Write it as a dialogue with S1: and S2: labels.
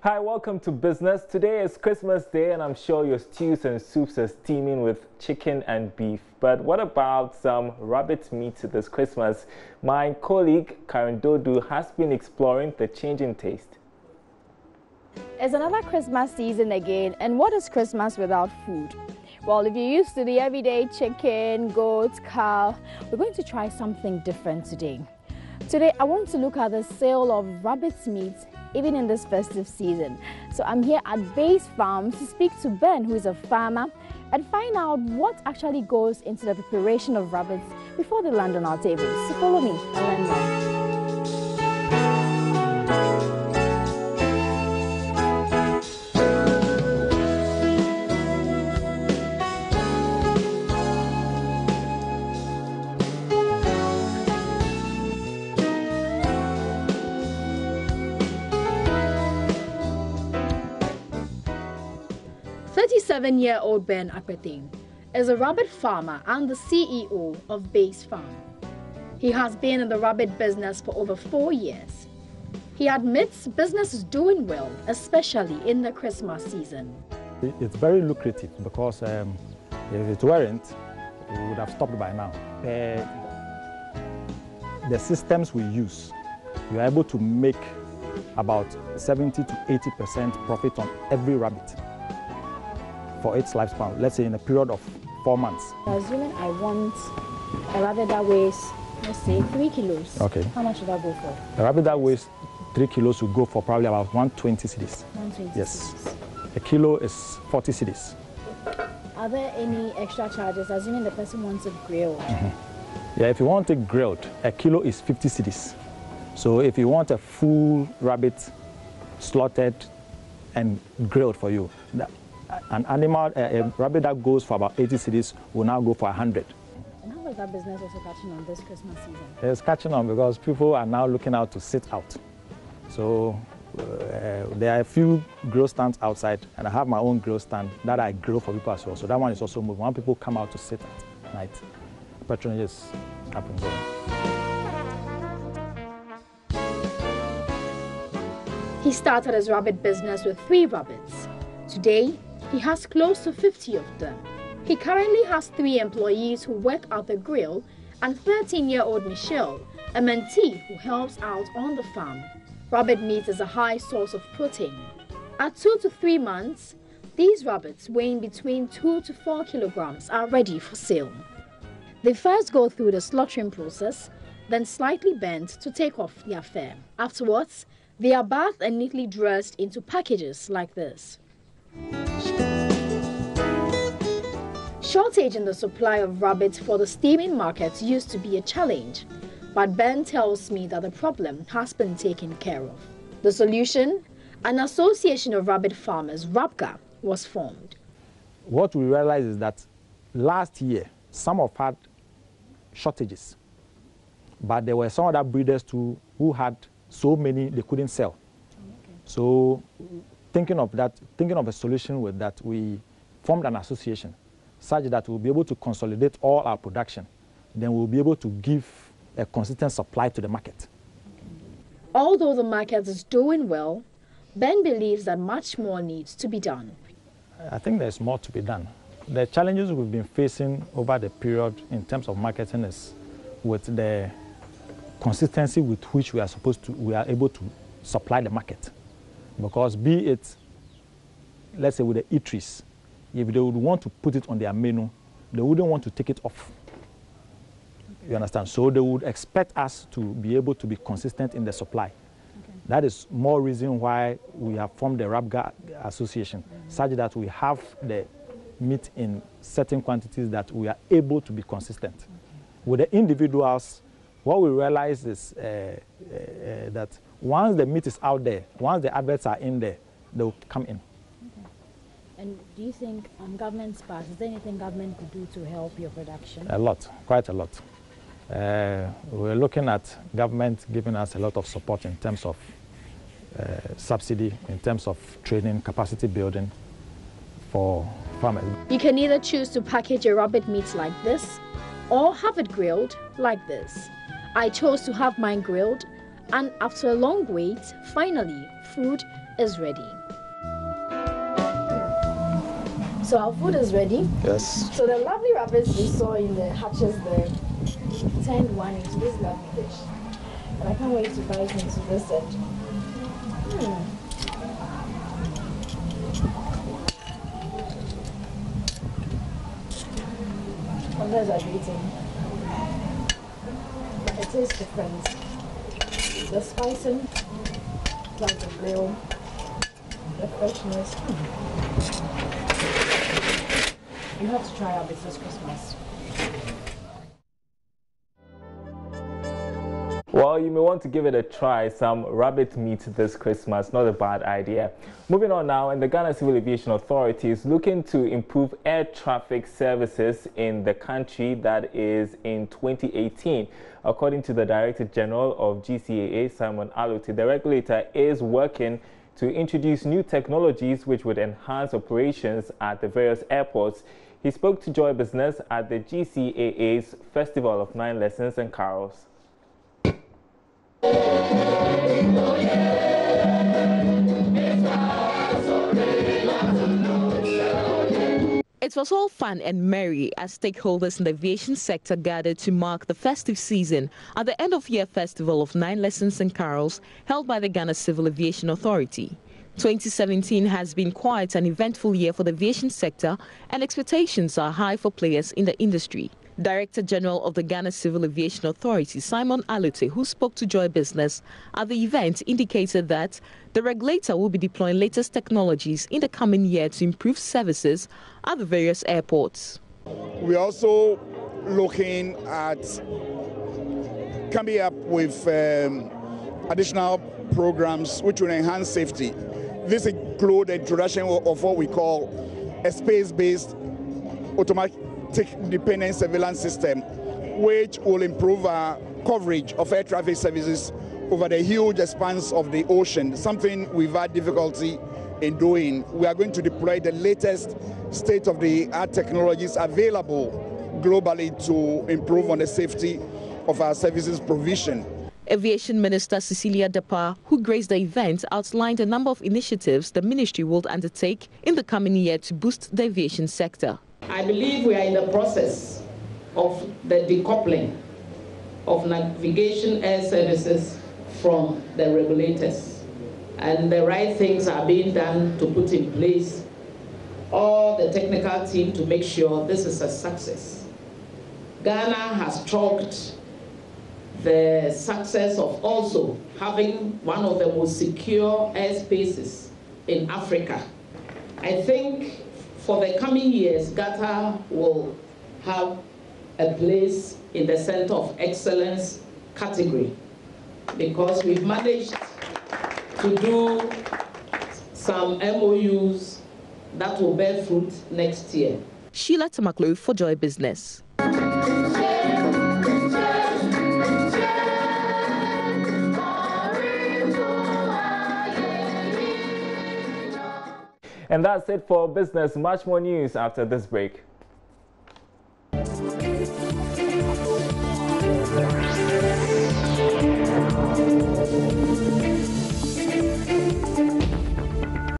S1: Hi, welcome to Business. Today is Christmas Day and I'm sure your stews and soups are steaming with chicken and beef. But what about some rabbit meat this Christmas? My colleague Karen Dodu has been exploring the change in taste.
S2: It's another Christmas season again, and what is Christmas without food? Well, if you're used to the everyday chicken, goat, cow, we're going to try something different today. Today, I want to look at the sale of rabbit's meat even in this festive season. So I'm here at Base Farm to speak to Ben, who is a farmer, and find out what actually goes into the preparation of rabbits before they land on our tables. So follow me and learn more. 37-year-old Ben Akpeting is a rabbit farmer and the CEO of Base Farm. He has been in the rabbit business for over 4 years. He admits business is doing well, especially in the Christmas season.
S3: It's very lucrative because if it weren't, we would have stopped by now. The systems we use, we are able to make about 70 to 80% profit on every rabbit for its lifespan, let's say in a period of 4 months.
S2: Assuming I want a rabbit that weighs, let's say, 3 kilos.
S3: Okay.
S2: How much should I go for?
S3: A rabbit that weighs 3 kilos will go for probably about 120 cedis.
S2: 120
S3: yes.
S2: cedis.
S3: A kilo is 40 cedis.
S2: Are there any extra charges, assuming the person wants it grilled?
S3: Yeah, if you want it grilled, a kilo is 50 cedis. So if you want a full rabbit slaughtered and grilled for you, an animal, a rabbit that goes for about 80 cedis will now go for 100.
S2: And how is that business also catching on this Christmas season?
S3: It's catching on because people are now looking out to sit out. So there are a few grill stands outside, and I have my own grill stand that I grill for people as well. So that one is also moving. When people come out to sit at night, patronage is up and going.
S2: He started his rabbit business with 3 rabbits. Today, he has close to 50 of them. He currently has 3 employees who work at the grill and 13-year-old Michelle, a mentee who helps out on the farm. Rabbit meat is a high source of protein. At 2 to 3 months, these rabbits weighing between 2 to 4 kilograms are ready for sale. They first go through the slaughtering process, then slightly bent to take off their fur. Afterwards, they are bathed and neatly dressed into packages like this. Shortage in the supply of rabbits for the steaming market used to be a challenge, but Ben tells me that the problem has been taken care of. The solution? An association of rabbit farmers, RABGA, was formed.
S3: What we realized is that last year, some have had shortages, but there were some other breeders too who had so many they couldn't sell. Okay. So thinking of a solution with that, we formed an association such that we'll be able to consolidate all our production. Then we'll be able to give a consistent supply to the market.
S2: Okay. Although the market is doing well, Ben believes that much more needs to be done.
S3: I think there's more to be done. The challenges we've been facing over the period in terms of marketing is with the consistency with which we are able to supply the market. Because be it, let's say with the eateries, if they would want to put it on their menu, they wouldn't want to take it off. Okay. You understand? So they would expect us to be able to be consistent in the supply. Okay. That is more reason why we have formed the RABGA Association, such that we have the meat in certain quantities that we are able to be consistent. Okay. With the individuals, what we realize is that once the meat is out there, once the adverts are in there, they'll come in.
S2: Okay. And do you think government's part, is there anything government could do to help your production?
S3: A lot, quite a lot. We're looking at government giving us a lot of support in terms of subsidy, in terms of training, capacity building for farmers.
S2: You can either choose to package your rabbit meat like this or have it grilled like this. I chose to have mine grilled, and after a long wait, finally, food is ready. So our food is ready.
S4: Yes.
S2: So the lovely rabbits we saw in the hatches there turned one into this lovely dish. And I can't wait to bite into this and sometimes I've eaten, but it tastes different. The spicing, plus the grill, the freshness. You have to try our this Christmas.
S1: Well, you may want to give it a try. Some rabbit meat this Christmas, not a bad idea. Moving on now, and the Ghana Civil Aviation Authority is looking to improve air traffic services in the country, that is in 2018. According to the Director General of GCAA, Simon Alute, the regulator is working to introduce new technologies which would enhance operations at the various airports. He spoke to Joy Business at the GCAA's Festival of 9 Lessons and Carols.
S5: It was all fun and merry as stakeholders in the aviation sector gathered to mark the festive season at the end-of-year Festival of 9 Lessons and Carols held by the Ghana Civil Aviation Authority. 2017 has been quite an eventful year for the aviation sector, and expectations are high for players in the industry. Director General of the Ghana Civil Aviation Authority, Simon Alute, who spoke to Joy Business at the event, indicated that the regulator will be deploying latest technologies in the coming year to improve services at the various airports.
S6: We're also looking at coming up with additional programs which will enhance safety. This includes the introduction of what we call a space-based automatic dependent surveillance system, which will improve our coverage of air traffic services over the huge expanse of the ocean, something we've had difficulty in doing. We are going to deploy the latest state-of-the-art technologies available globally to improve on the safety of our services provision.
S5: Aviation Minister Cecilia Dapa, who graced the event, outlined a number of initiatives the ministry will undertake in the coming year to boost the aviation sector.
S7: I believe we are in the process of the decoupling of navigation air services from the regulators, and the right things are being done to put in place all the technical team to make sure this is a success. Ghana has chalked the success of also having one of the most secure airspaces in Africa. I think for the coming years, Ghana will have a place in the Center of Excellence category because we've managed to do some MOUs that will bear fruit next year.
S5: Sheila Tamaklo for Joy Business.
S1: And that's it for business. Much more news after this break.